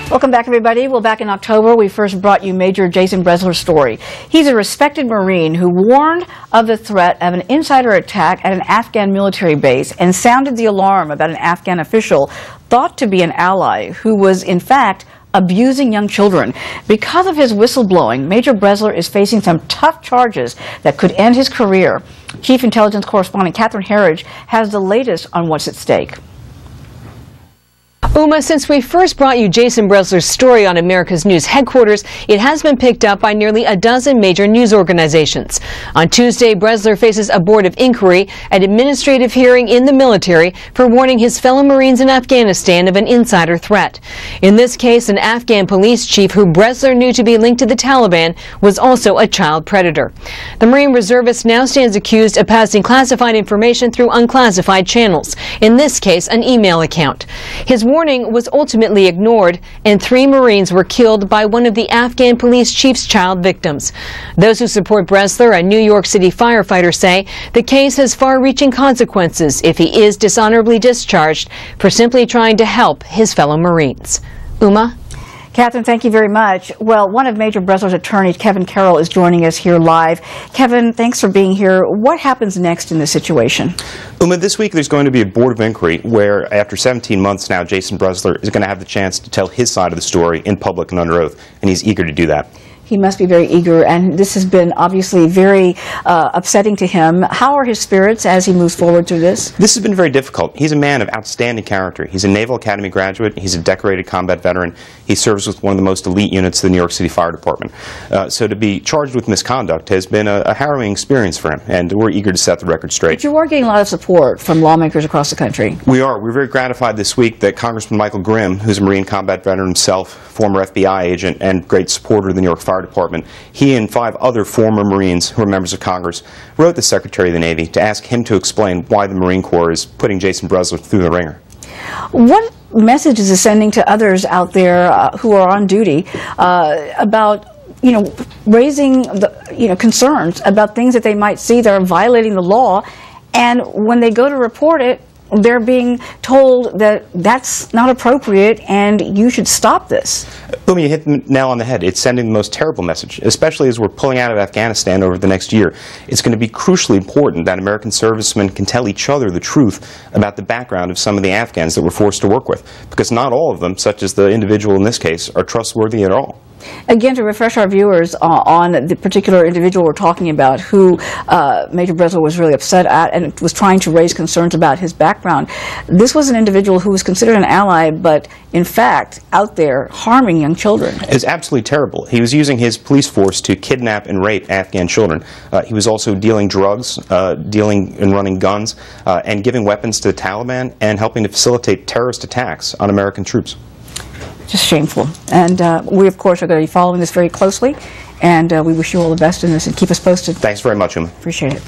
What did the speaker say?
Welcome back, everybody. Well, back in October, we first brought you Major Jason Brezler's story. He's a respected Marine who warned of the threat of an insider attack at an Afghan military base and sounded the alarm about an Afghan official thought to be an ally who was, in fact, abusing young children. Because of his whistleblowing, Major Brezler is facing some tough charges that could end his career. Chief Intelligence Correspondent Catherine Herridge has the latest on what's at stake. Uma, since we first brought you Jason Brezler's story on America's News headquarters, it has been picked up by nearly a dozen major news organizations. On Tuesday, Brezler faces a board of inquiry, an administrative hearing in the military for warning his fellow Marines in Afghanistan of an insider threat. In this case, an Afghan police chief who Brezler knew to be linked to the Taliban was also a child predator. The Marine reservist now stands accused of passing classified information through unclassified channels, in this case an email account. His warning was ultimately ignored, and 3 Marines were killed by one of the Afghan police chief's child victims. Those who support Brezler, a New York City firefighter, say the case has far-reaching consequences if he is dishonorably discharged for simply trying to help his fellow Marines. Uma? Catherine, thank you very much. Well, one of Major Brezler's attorneys, Kevin Carroll, is joining us here live. Kevin, thanks for being here. What happens next in this situation? Uma, this week there's going to be a board of inquiry where, after 17 months now, Jason Brezler is going to have the chance to tell his side of the story in public and under oath, and he's eager to do that. He must be very eager, and this has been obviously very upsetting to him. How are his spirits as he moves forward through this? This has been very difficult. He's a man of outstanding character. He's a Naval Academy graduate. He's a decorated combat veteran. He serves with one of the most elite units of the New York City Fire Department. So to be charged with misconduct has been a harrowing experience for him, and we're eager to set the record straight. But you are getting a lot of support from lawmakers across the country. We are. We're very gratified this week that Congressman Michael Grimm, who's a Marine combat veteran himself, former FBI agent, and great supporter of the New York Fire Department, he and 5 other former Marines who are members of Congress wrote the Secretary of the Navy to ask him to explain why the Marine Corps is putting Jason Brezler through the ringer. What message is it sending to others out there who are on duty about raising concerns about things that they might see that are violating the law, and when they go to report it, they're being told that that's not appropriate and you should stop this? Boom, you hit the nail on the head. It's sending the most terrible message, especially as we're pulling out of Afghanistan over the next year. It's going to be crucially important that American servicemen can tell each other the truth about the background of some of the Afghans that we're forced to work with, because not all of them, such as the individual in this case, are trustworthy at all. Again, to refresh our viewers on the particular individual we're talking about, who Major Brezler was really upset at and was trying to raise concerns about his background. This was an individual who was considered an ally, but in fact out there harming young children. It's absolutely terrible. He was using his police force to kidnap and rape Afghan children. He was also dealing drugs, dealing and running guns, and giving weapons to the Taliban, and helping to facilitate terrorist attacks on American troops. Just shameful. And we, of course, are going to be following this very closely, and we wish you all the best in this, and keep us posted. Thanks very much, Uma. Appreciate it.